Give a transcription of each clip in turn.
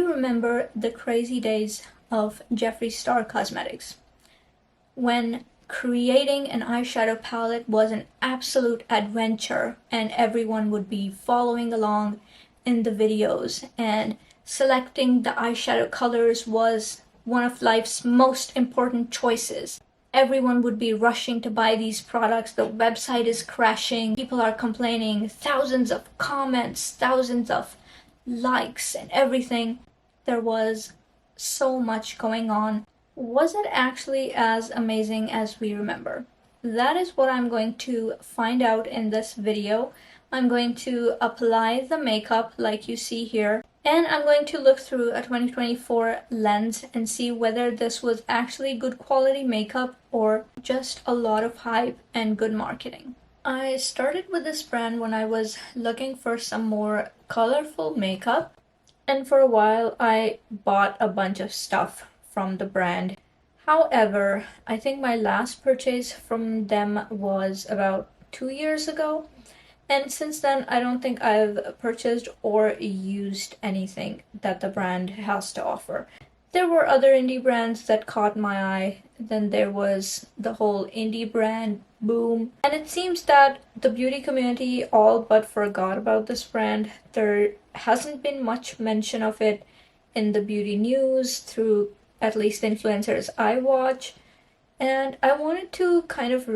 you remember the crazy days of Jeffree Star Cosmetics, when creating an eyeshadow palette was an absolute adventure and everyone would be following along in the videos, and selecting the eyeshadow colors was one of life's most important choices. Everyone would be rushing to buy these products, the website is crashing, people are complaining, thousands of comments, thousands of likes and everything. There was so much going on. Was it actually as amazing as we remember? That is what I'm going to find out in this video. I'm going to apply the makeup like you see here, and I'm going to look through a 2024 lens and see whether this was actually good quality makeup or just a lot of hype and good marketing. I started with this brand when I was looking for some more colorful makeup, and for a while I bought a bunch of stuff from the brand. However, I think my last purchase from them was about 2 years ago, and since then I don't think I've purchased or used anything that the brand has to offer. There were other indie brands that caught my eye. Then there was the whole indie brand boom, and it seems that the beauty community all but forgot about this brand. There hasn't been much mention of it in the beauty news through at least influencers I watch, and I wanted to kind of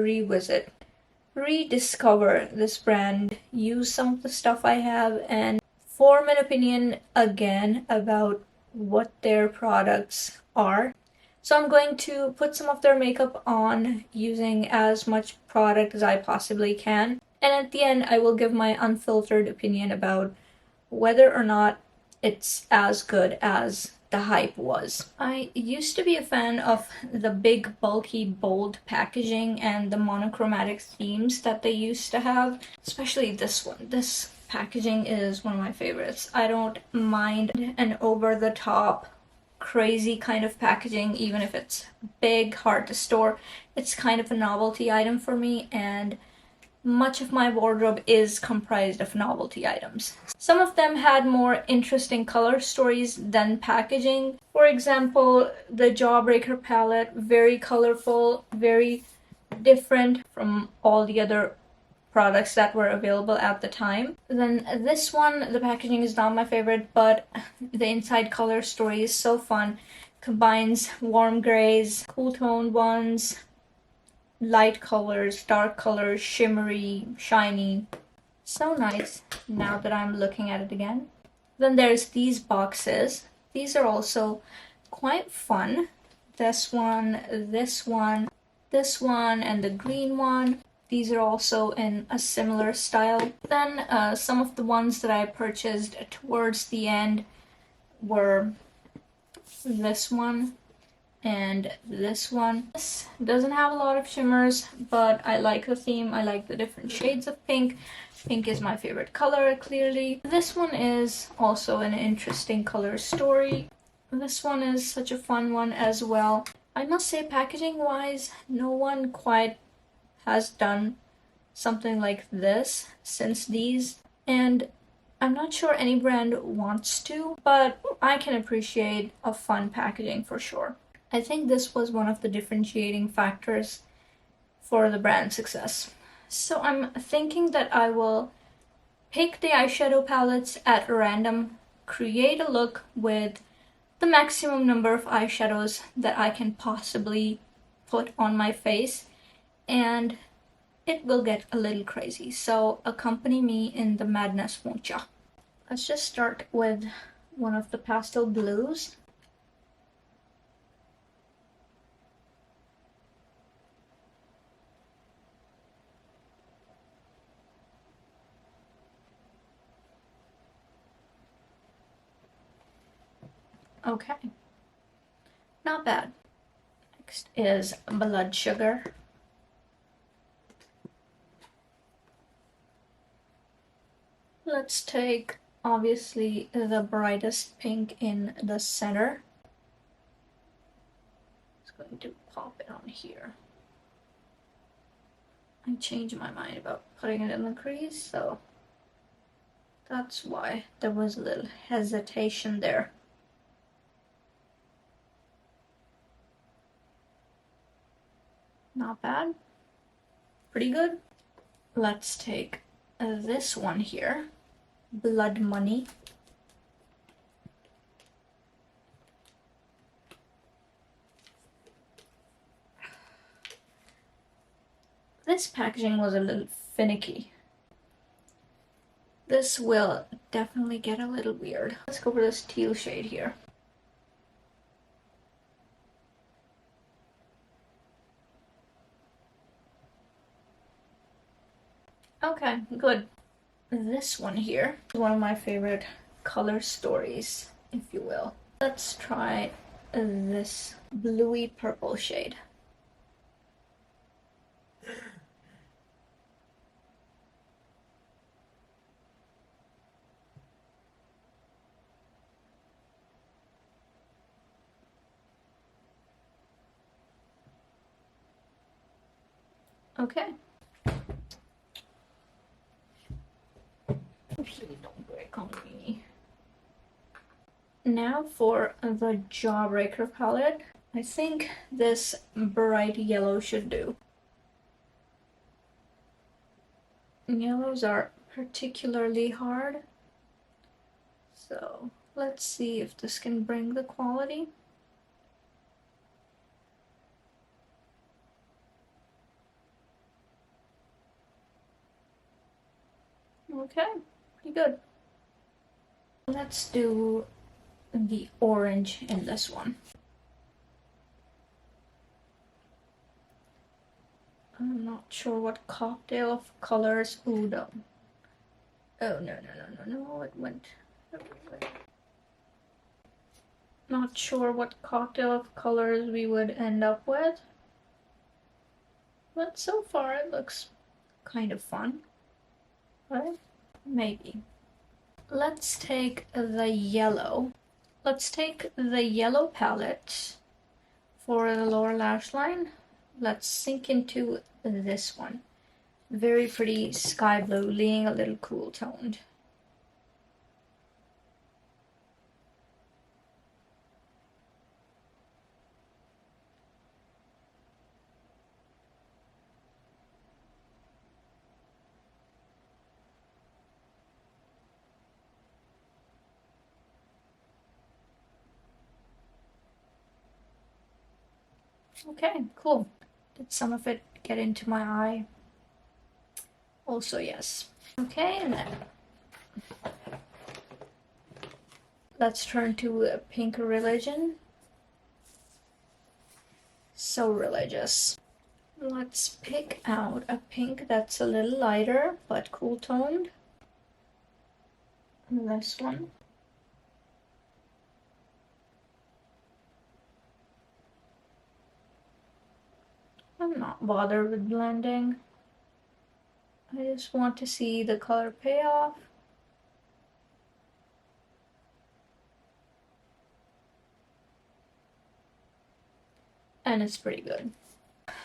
rediscover this brand, use some of the stuff I have, and form an opinion again about what their products are. So I'm going to put some of their makeup on using as much product as I possibly can, and at the end I will give my unfiltered opinion about whether or not it's as good as the hype was. I used to be a fan of the big, bulky, bold packaging and the monochromatic themes that they used to have, especially this one. This packaging is one of my favorites. I don't mind an over-the-top, crazy kind of packaging, even if it's big, hard to store. It's kind of a novelty item for me, and much of my wardrobe is comprised of novelty items. Some of them had more interesting color stories than packaging. For example, the Jawbreaker palette, very colorful, very different from all the other products that were available at the time. Then this one, the packaging is not my favorite, but the inside color story is so fun. Combines warm grays, cool toned ones, light colors, dark colors, shimmery, shiny. So nice now that I'm looking at it again. Then there's these boxes. These are also quite fun. This one, this one, this one, and the green one. These are also in a similar style. Then some of the ones that I purchased towards the end were this one and this one. This doesn't have a lot of shimmers, but I like the theme. I like the different shades of pink. Pink is my favorite color, clearly. This one is also an interesting color story. This one is such a fun one as well. I must say, packaging wise, no one quite has done something like this since these, and I'm not sure any brand wants to, but I can appreciate a fun packaging for sure. I think this was one of the differentiating factors for the brand's success. So I'm thinking that I will pick the eyeshadow palettes at random, create a look with the maximum number of eyeshadows that I can possibly put on my face, and it will get a little crazy. So accompany me in the madness, won't ya? Let's just start with one of the pastel blues. Okay, not bad. Next is Blood Sugar. Let's take, obviously, the brightest pink in the center. Just going to pop it on here. I changed my mind about putting it in the crease, so that's why there was a little hesitation there. Not bad. Pretty good. Let's take this one here. Blood Money. This packaging was a little finicky. This will definitely get a little weird. Let's go for this teal shade here. Okay, good. This one here is one of my favorite color stories, if you will. Let's try this bluey purple shade. Okay. Please don't break on me. Now for the Jawbreaker palette. I think this bright yellow should do. Yellows are particularly hard. So let's see if this can bring the quality. Okay, pretty good. Let's do the orange in this one. I'm not sure what cocktail of colors. Ooh, no. Oh, no, it went everywhere. Not sure what cocktail of colors we would end up with. But so far it looks kind of fun. Right? Maybe. Let's take the yellow. Let's take the yellow palette for the lower lash line. Let's sink into this one. Very pretty sky blue, leaning a little cool toned. Okay, cool. Did some of it get into my eye? Also, yes. Okay, and then let's turn to Pink Religion. So religious. Let's pick out a pink that's a little lighter but cool toned. This one. I'm not bothered with blending. I just want to see the color payoff. And it's pretty good.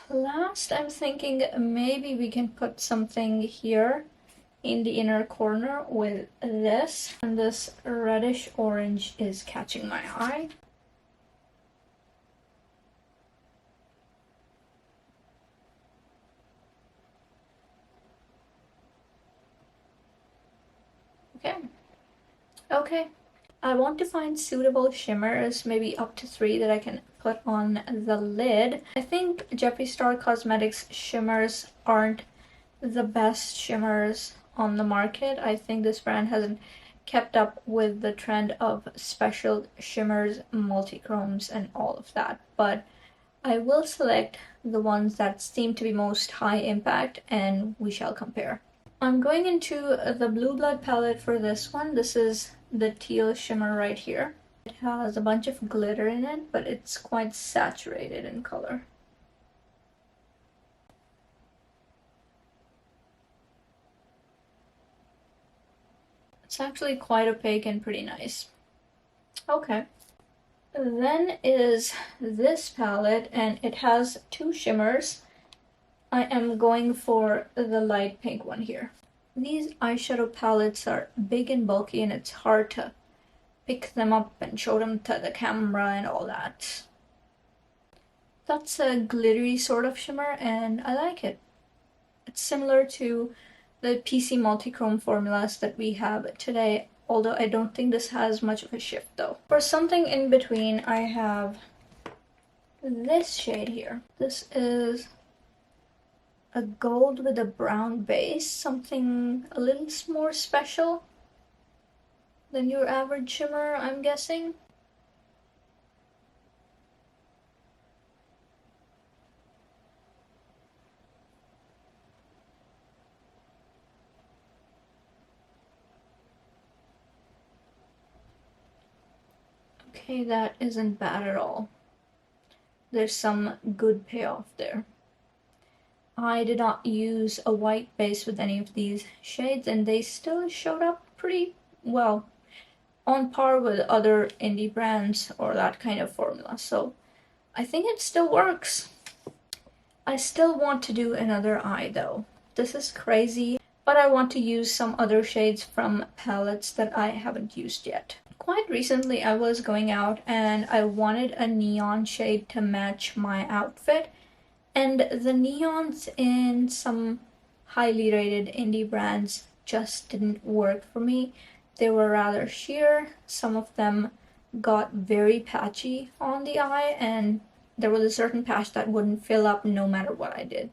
Last, I'm thinking maybe we can put something here in the inner corner with this. And this reddish orange is catching my eye. Okay. I want to find suitable shimmers, maybe up to 3 that I can put on the lid. I think Jeffree Star Cosmetics shimmers aren't the best shimmers on the market. I think this brand hasn't kept up with the trend of special shimmers, multi-chromes, and all of that. But I will select the ones that seem to be most high impact and we shall compare. I'm going into the Blue Blood palette for this one. This is the teal shimmer right here. It has a bunch of glitter in it, but it's quite saturated in color. It's actually quite opaque and pretty nice. Okay. Then is this palette, and it has 2 shimmers. I am going for the light pink one here. These eyeshadow palettes are big and bulky and it's hard to pick them up and show them to the camera and all that. That's a glittery sort of shimmer and I like it. It's similar to the PC multichrome formulas that we have today, although I don't think this has much of a shift though. For something in between, I have this shade here. This is a gold with a brown base, something a little more special than your average shimmer, I'm guessing. Okay, that isn't bad at all. There's some good payoff there. I did not use a white base with any of these shades and they still showed up pretty well, on par with other indie brands or that kind of formula. So I think it still works. I still want to do another eye though. This is crazy, but I want to use some other shades from palettes that I haven't used yet. Quite recently I was going out and I wanted a neon shade to match my outfit, and the neons in some highly rated indie brands just didn't work for me. They were rather sheer, some of them got very patchy on the eye, and there was a certain patch that wouldn't fill up no matter what I did.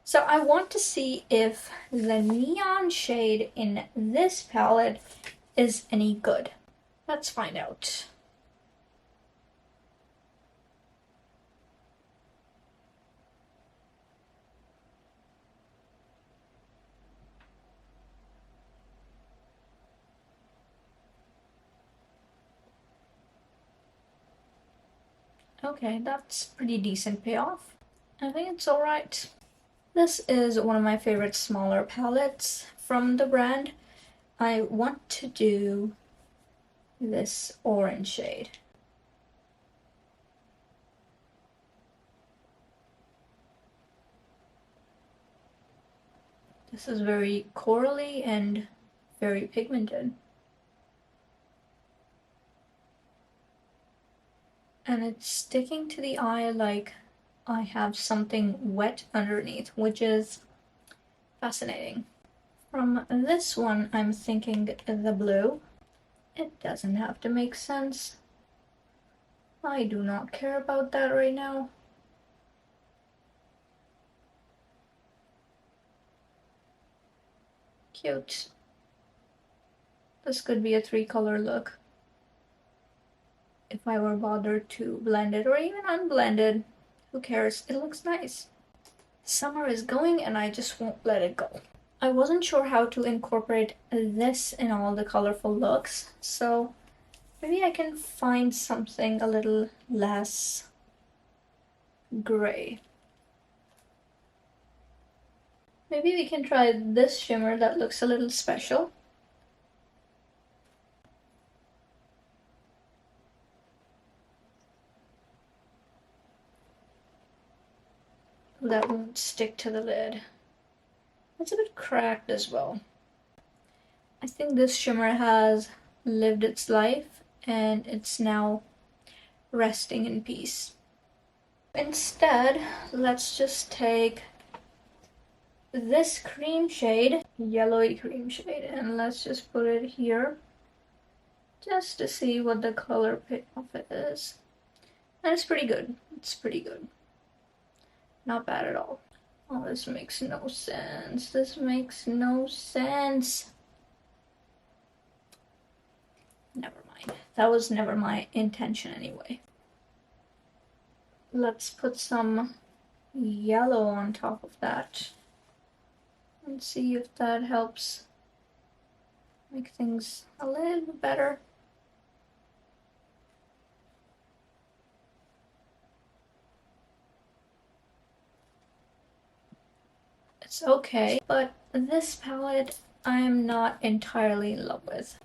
So I want to see if the neon shade in this palette is any good. Let's find out. Okay, that's pretty decent payoff. I think it's alright. This is one of my favorite smaller palettes from the brand. I want to do this orange shade. This is very corally and very pigmented. And it's sticking to the eye like I have something wet underneath, which is fascinating. From this one, I'm thinking the blue. It doesn't have to make sense. I do not care about that right now. Cute. This could be a 3-color look if I were bothered to blend it, or even unblended. Who cares? It looks nice. Summer is going and I just won't let it go. I wasn't sure how to incorporate this in all the colorful looks, so maybe I can find something a little less gray. Maybe we can try this shimmer that looks a little special. That won't stick to the lid. It's a bit cracked as well. I think this shimmer has lived its life and it's now resting in peace. Instead, let's just take this cream shade, yellowy cream shade, and let's just put it here just to see what the color payoff it is. And it's pretty good. It's pretty good. Not bad at all. Oh, this makes no sense. This makes no sense. Never mind. That was never my intention anyway. Let's put some yellow on top of that and see if that helps make things a little bit better. It's okay, but this palette I'm not entirely in love with.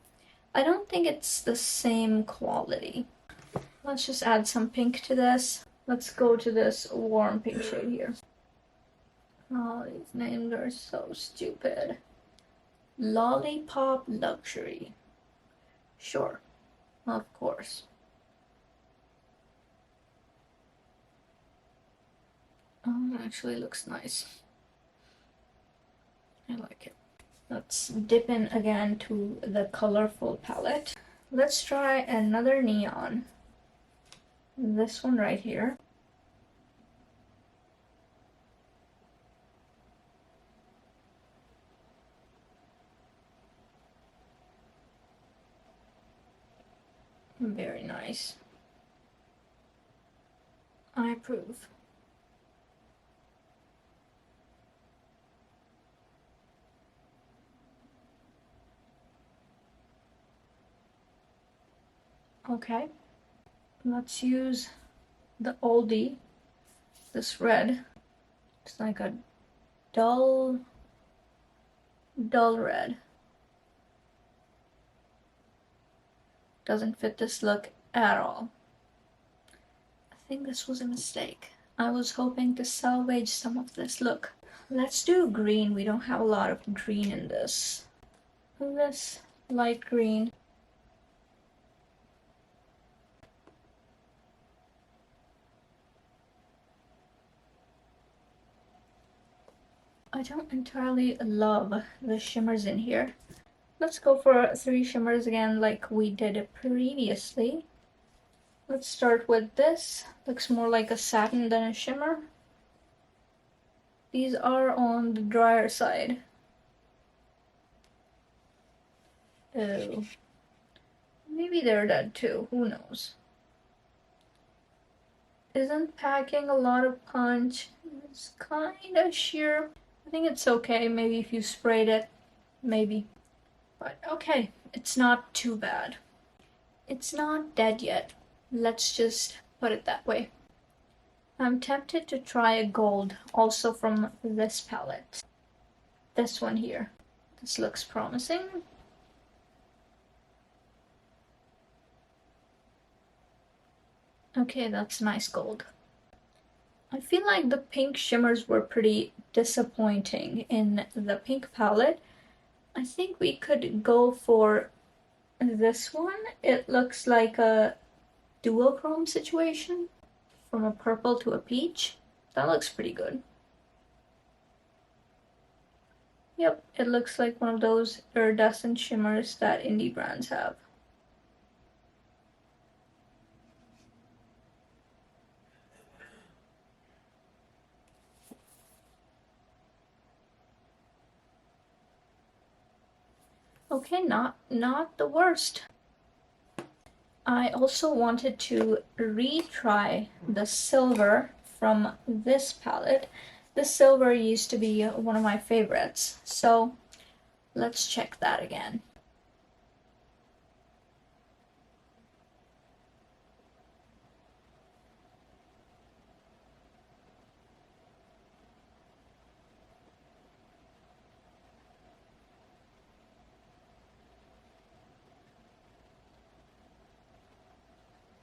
I don't think it's the same quality. Let's just add some pink to this. Let's go to this warm pink shade here. Oh, these names are so stupid. Lollipop Luxury. Sure, of course. Oh, it actually looks nice. I like it. Let's dip in again to the colorful palette. Let's try another neon. This one right here. Very nice. I approve. Okay, let's use the oldie, this red. It's like a dull red. Doesn't fit this look at all. I think this was a mistake. I was hoping to salvage some of this look. Let's do green. We don't have a lot of green in this. This light green. I don't entirely love the shimmers in here. Let's go for 3 shimmers again like we did previously. Let's start with this. Looks more like a satin than a shimmer. These are on the drier side. Oh. Maybe they're dead too, who knows. Isn't packing a lot of punch. It's kinda sheer. I think it's okay, maybe if you sprayed it, maybe. But okay, it's not too bad. It's not dead yet. Let's just put it that way. I'm tempted to try a gold, also from this palette. This one here. This looks promising. Okay, that's nice gold. I feel like the pink shimmers were pretty disappointing in the pink palette. I think we could go for this one. It looks like a duochrome situation from a purple to a peach. That looks pretty good. Yep, it looks like one of those iridescent shimmers that indie brands have. Okay, not the worst. I also wanted to retry the silver from this palette. This silver used to be one of my favorites, so let's check that again.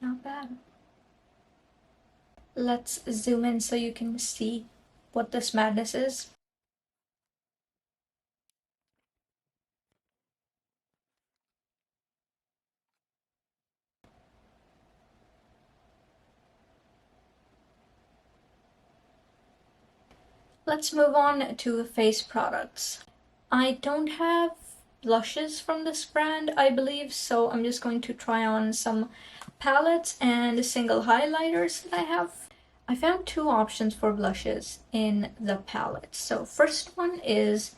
Not bad. Let's zoom in so you can see what this madness is. Let's move on to face products. I don't have blushes from this brand, I believe, so I'm just going to try on some palettes and single highlighters that I have. I found 2 options for blushes in the palette. So first one is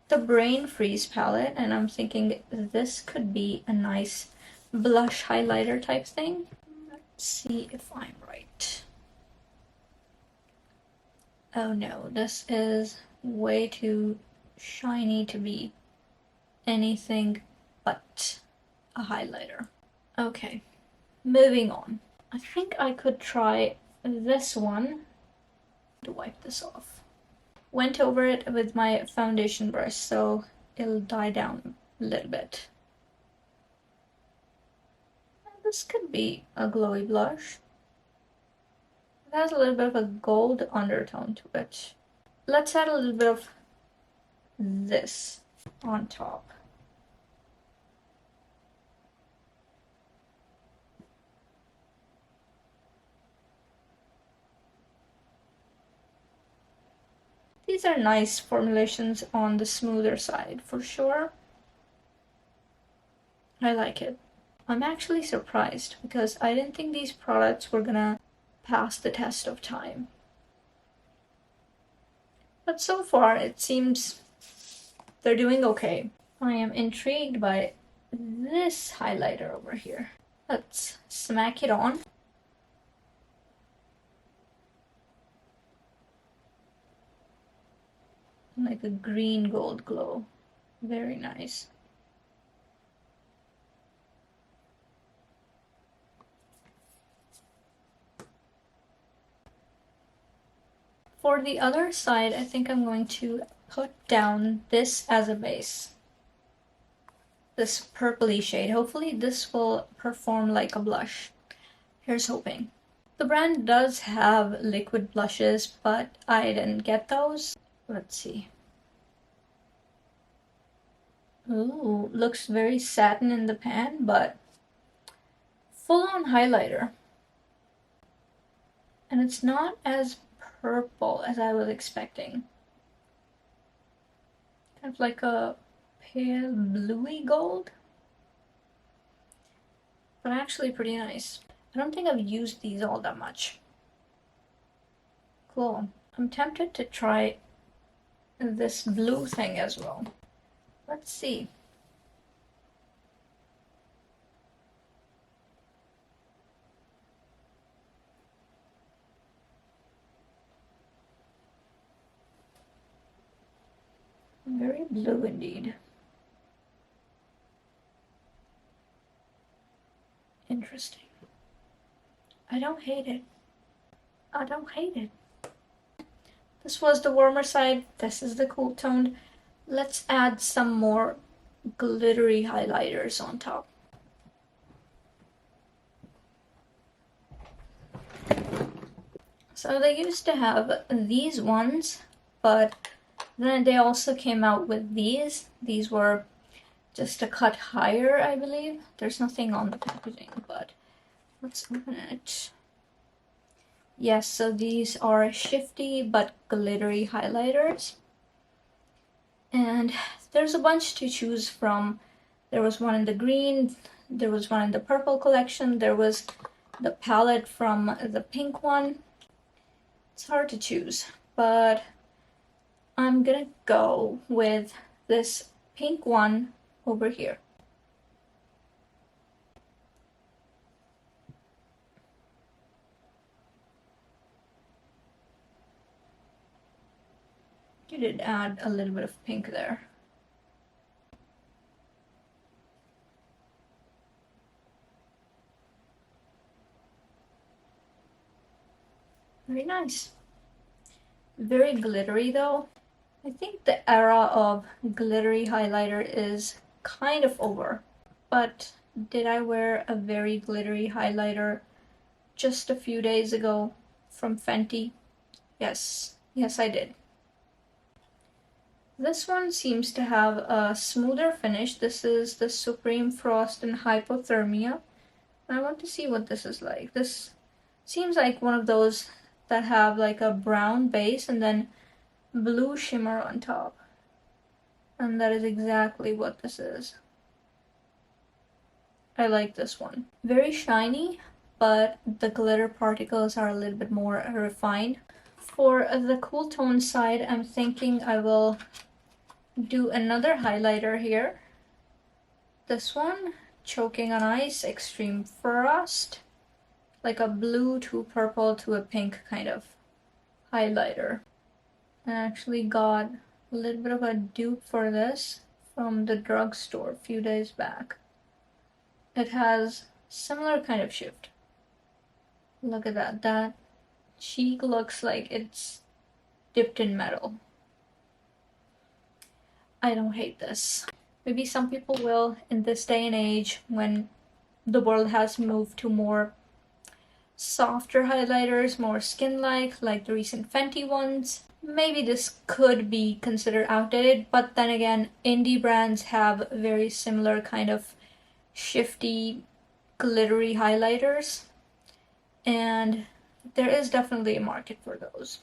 the Brain Freeze palette, and I'm thinking this could be a nice blush highlighter type thing. Let's see if I'm right. Oh no, this is way too shiny to be anything but a highlighter. Okay, moving on. I think I could try this one to wipe this off. Went over it with my foundation brush so it'll die down a little bit. This could be a glowy blush. It has a little bit of a gold undertone to it. Let's add a little bit of this on top. these are nice formulations on the smoother side for sure. I like it. I'm actually surprised because I didn't think these products were gonna pass the test of time. But so far it seems they're doing okay. I am intrigued by this highlighter over here. Let's smack it on. Like a green gold glow. Very nice. For the other side, I think I'm going to put down this as a base. This purpley shade. Hopefully this will perform like a blush. Here's hoping. The brand does have liquid blushes, but I didn't get those. Let's see. Ooh, looks very satin in the pan, but full-on highlighter. And it's not as purple as I was expecting. Kind of like a pale bluey gold. But actually pretty nice. I don't think I've used these all that much. Cool. I'm tempted to try this blue thing as well. Let's see. Very blue indeed. Interesting. I don't hate it. I don't hate it. This was the warmer side. This is the cool toned. Let's add some more glittery highlighters on top. So they used to have these ones, but then they also came out with these. These were just a cut higher, I believe. There's nothing on the packaging, but let's open it. Yes, so these are shifty but glittery highlighters. And there's a bunch to choose from. There was one in the green, there was one in the purple collection, there was the palette from the pink one. It's hard to choose, but I'm gonna go with this pink one over here. You did add a little bit of pink there. Very nice. Very glittery though. I think the era of glittery highlighter is kind of over. But did I wear a very glittery highlighter just a few days ago from Fenty? Yes. Yes, I did. This one seems to have a smoother finish. This is the Supreme Frost and Hypothermia. I want to see what this is like. This seems like one of those that have like a brown base and then blue shimmer on top. And that is exactly what this is. I like this one. Very shiny, but the glitter particles are a little bit more refined. For the cool tone side, I'm thinking I will do another highlighter here. This one, Choking on Ice, Extreme Frost. Like a blue to purple to a pink kind of highlighter. I actually got a little bit of a dupe for this from the drugstore a few days back. It has similar kind of shift. Look at that. That cheek looks like it's dipped in metal. I don't hate this. Maybe some people will in this day and age when the world has moved to more softer highlighters, more skin-like, like the recent Fenty ones. Maybe this could be considered outdated, but then again, indie brands have very similar kind of shifty, glittery highlighters, and there is definitely a market for those.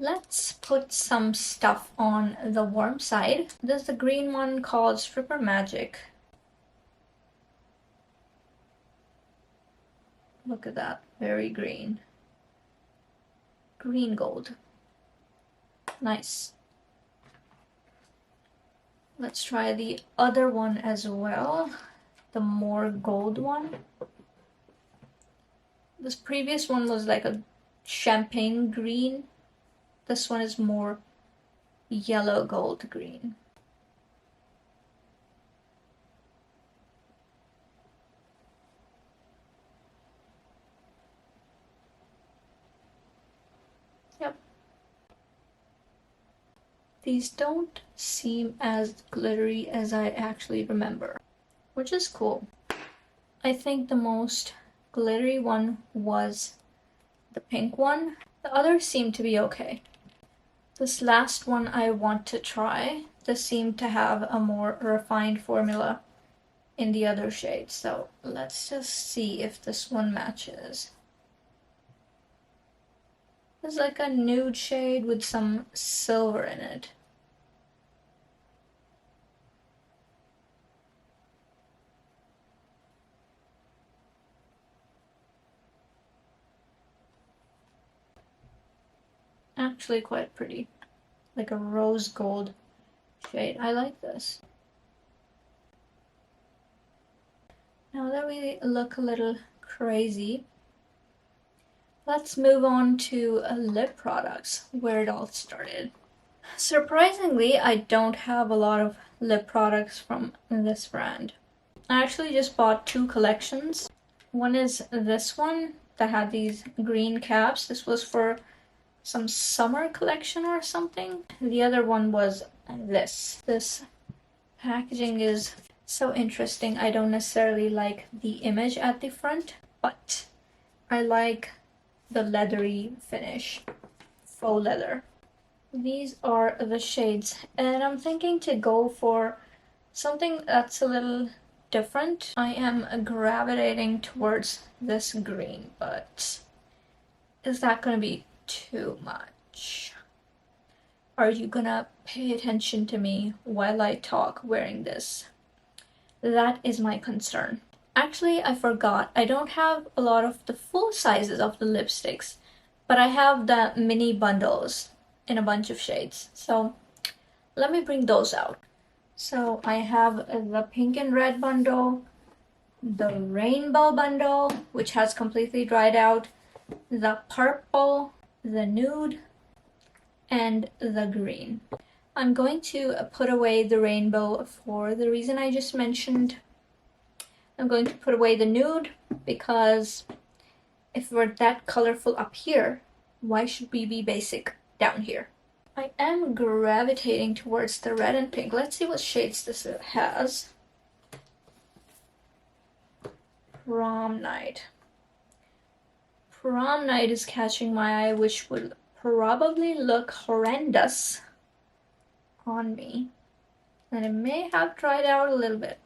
Let's put some stuff on the warm side. There's the green one called Stripper Magic. Look at that, very green. Green gold. Nice. Let's try the other one as well, the more gold one. This previous one was like a champagne green. This one is more yellow gold green. Yep. These don't seem as glittery as I actually remember, which is cool. I think the most glittery one was the pink one. The others seem to be okay. This last one I want to try. This seemed to have a more refined formula in the other shades, so let's just see if this one matches. It's like a nude shade with some silver in it. Actually quite pretty. Like a rose gold shade. I like this. Now that we look a little crazy, let's move on to lip products, where it all started. Surprisingly, I don't have a lot of lip products from this brand. I actually just bought 2 collections. One is this one that had these green caps. This was for some summer collection or something. The other one was this. This packaging is so interesting. I don't necessarily like the image at the front, but I like the leathery finish, faux leather. These are the shades, and I'm thinking to go for something that's a little different. I am gravitating towards this green, but is that gonna be too much? Are you gonna pay attention to me while I talk wearing this? That is my concern. Actually, I forgot. I don't have a lot of the full sizes of the lipsticks, but I have the mini bundles in a bunch of shades. So let me bring those out. So I have the pink and red bundle, the rainbow bundle, which has completely dried out, the purple, the nude, and the green. I'm going to put away the rainbow for the reason I just mentioned. I'm going to put away the nude because if we're that colorful up here, why should we be basic down here? I am gravitating towards the red and pink. Let's see what shades this has. Prom Night. Prom Night is catching my eye, which would probably look horrendous on me. And it may have dried out a little bit,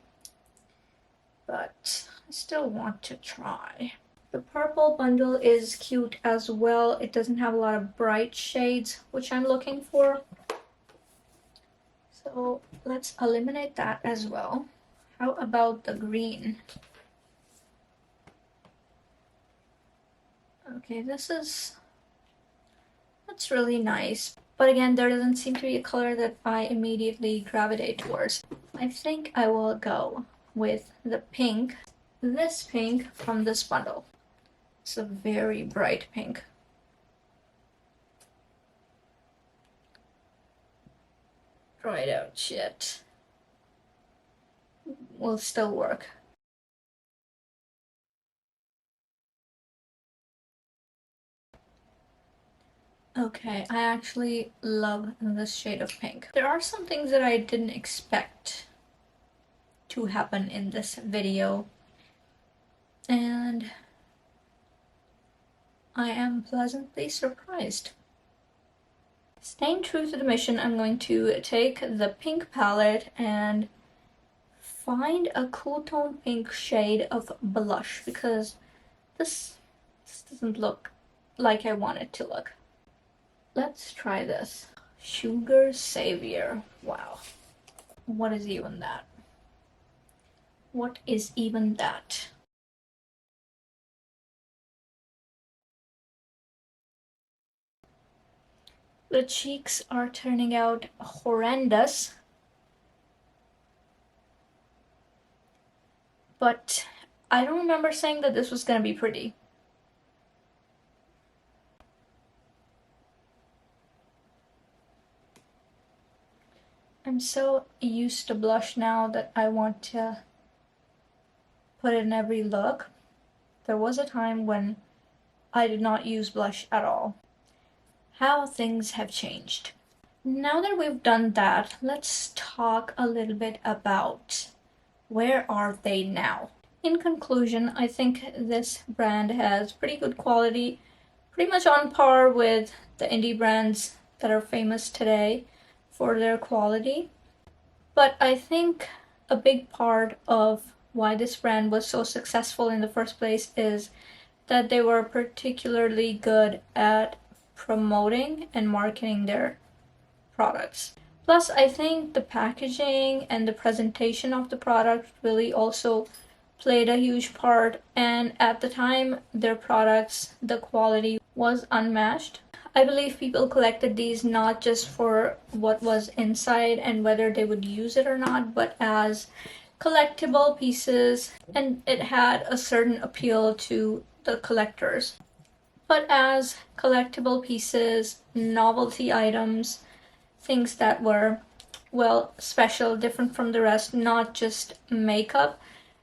but I still want to try. The purple bundle is cute as well. It doesn't have a lot of bright shades, which I'm looking for. So let's eliminate that as well. How about the green? Okay, that's really nice. But again, there doesn't seem to be a color that I immediately gravitate towards. I think I will go with the pink. This pink from this bundle. It's a very bright pink. Dried out shit. Will still work. Okay, I actually love this shade of pink. There are some things that I didn't expect to happen in this video, and I am pleasantly surprised. Staying true to the mission, I'm going to take the pink palette and find a cool tone pink shade of blush because this doesn't look like I want it to look. Let's try this. Sugar Savior. Wow. What is even that? What is even that? The cheeks are turning out horrendous. But I don't remember saying that this was gonna be pretty. I'm so used to blush now that I want to put it in every look. There was a time when I did not use blush at all. How things have changed. Now that we've done that, let's talk a little bit about where are they now. In conclusion, I think this brand has pretty good quality, pretty much on par with the indie brands that are famous today for their quality. But I think a big part of why this brand was so successful in the first place is that they were particularly good at promoting and marketing their products. Plus, I think the packaging and the presentation of the product really also played a huge part, and at the time, their products, the quality was unmatched. I believe people collected these not just for what was inside and whether they would use it or not, but as collectible pieces, and it had a certain appeal to the collectors. But as collectible pieces, novelty items, things that were, well, special, different from the rest, not just makeup,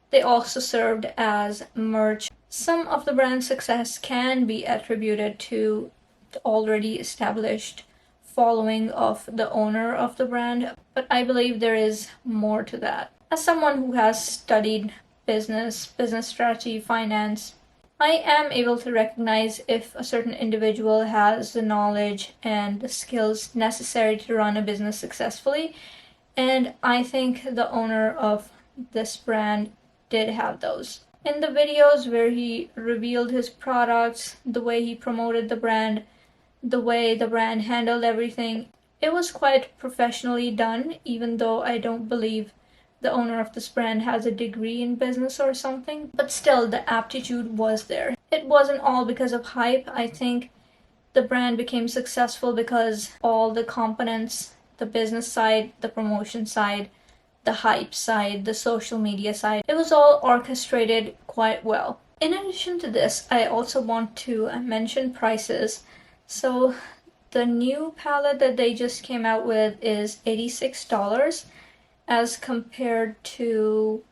they also served as merch. Some of the brand's success can be attributed to the already established following of the owner of the brand, but I believe there is more to that. As someone who has studied business strategy, finance, I am able to recognize if a certain individual has the knowledge and the skills necessary to run a business successfully, and I think the owner of this brand did have those. In the videos where he revealed his products, the way he promoted the brand, the way the brand handled everything, it was quite professionally done, even though I don't believe the owner of this brand has a degree in business or something, but still the aptitude was there. It wasn't all because of hype. I think the brand became successful because all the components, the business side, the promotion side, the hype side, the social media side, it was all orchestrated quite well. In addition to this, I also want to mention prices. So the new palette that they just came out with is $86 as compared to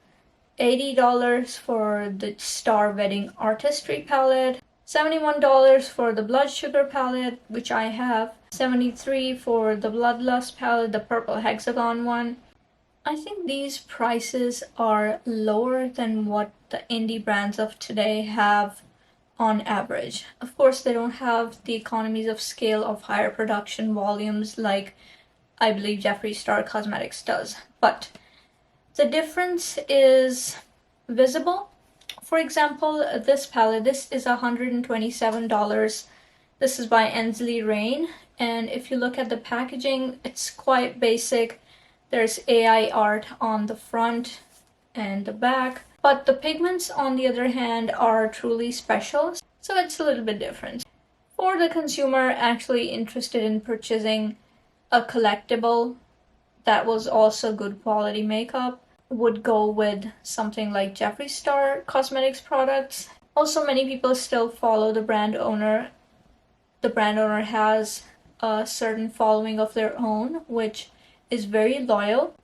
$80 for the Star Wedding Artistry palette, $71 for the Blood Sugar palette, which I have, $73 for the Bloodlust palette, the purple hexagon one. I think these prices are lower than what the indie brands of today have on average. Of course, they don't have the economies of scale of higher production volumes like I believe Jeffree Star Cosmetics does, but the difference is visible. For example, this palette, this is $127. This is by Ensley Rain, and if you look at the packaging, it's quite basic. There's AI art on the front and the back, but the pigments on the other hand are truly special, so it's a little bit different. For the consumer actually interested in purchasing a collectible that was also good quality makeup, would go with something like Jeffree Star Cosmetics products. Also, many people still follow the brand owner. The brand owner has a certain following of their own, which is very loyal.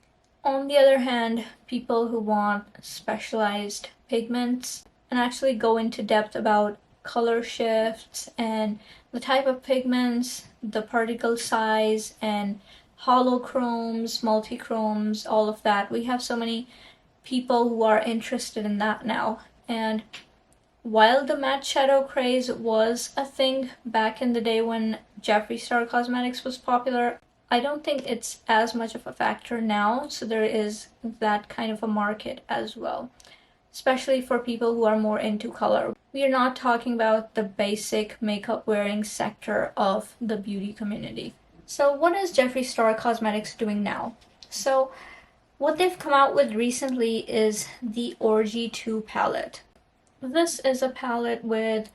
On the other hand, people who want specialized pigments and actually go into depth about color shifts and the type of pigments, the particle size, and holochromes, multichromes, all of that. We have so many people who are interested in that now. And while the matte shadow craze was a thing back in the day when Jeffree Star Cosmetics was popular, I don't think it's as much of a factor now, so there is that kind of a market as well, especially for people who are more into color. We are not talking about the basic makeup wearing sector of the beauty community. So what is Jeffree Star Cosmetics doing now? So what they've come out with recently is the Orgy 2 palette. This is a palette with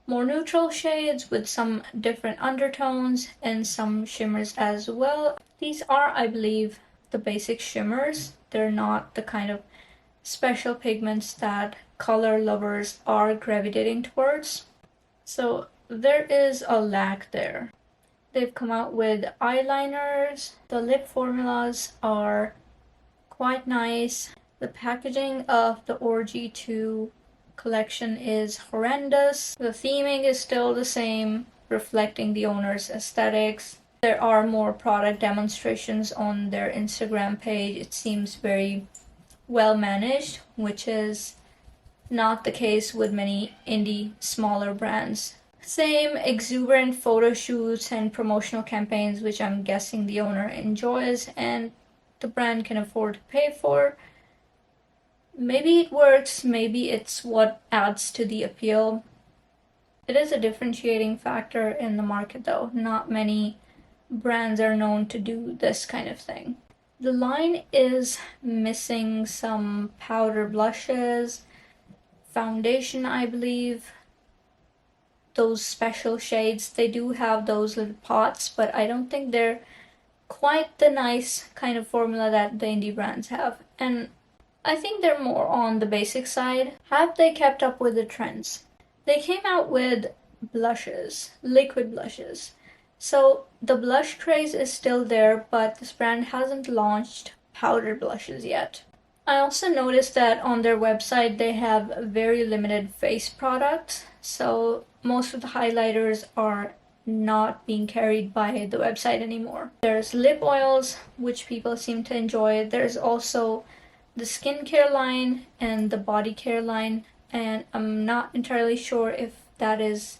more neutral shades with some different undertones and some shimmers as well. These are, I believe, the basic shimmers. They're not the kind of special pigments that color lovers are gravitating towards. So there is a lack there. They've come out with eyeliners. The lip formulas are quite nice. The packaging of the Orgy 2 collection is horrendous. The theming is still the same, reflecting the owner's aesthetics. There are more product demonstrations on their Instagram page. It seems very well managed, which is not the case with many indie smaller brands. Same exuberant photo shoots and promotional campaigns, which I'm guessing the owner enjoys and the brand can afford to pay for. Maybe it works, maybe it's what adds to the appeal. It is a differentiating factor in the market though. Not many brands are known to do this kind of thing. The line is missing some powder blushes, foundation, I believe. Those special shades, they do have those little pots, but I don't think they're quite the nice kind of formula that the indie brands have. And I think they're more on the basic side. Have they kept up with the trends? They came out with blushes, liquid blushes. So the blush craze is still there, but this brand hasn't launched powder blushes yet. I also noticed that on their website they have very limited face products. So most of the highlighters are not being carried by the website anymore. There's lip oils, which people seem to enjoy. There's also the skincare line and the body care line, and I'm not entirely sure if that is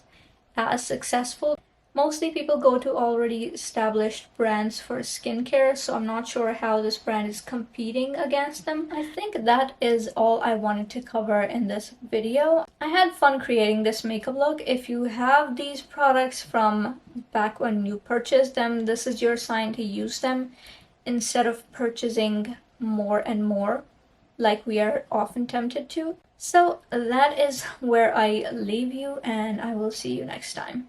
as successful. Mostly people go to already established brands for skincare, so I'm not sure how this brand is competing against them. I think that is all I wanted to cover in this video. I had fun creating this makeup look. If you have these products from back when you purchased them, this is your sign to use them instead of purchasing more and more like we are often tempted to. So that is where I leave you, and I will see you next time.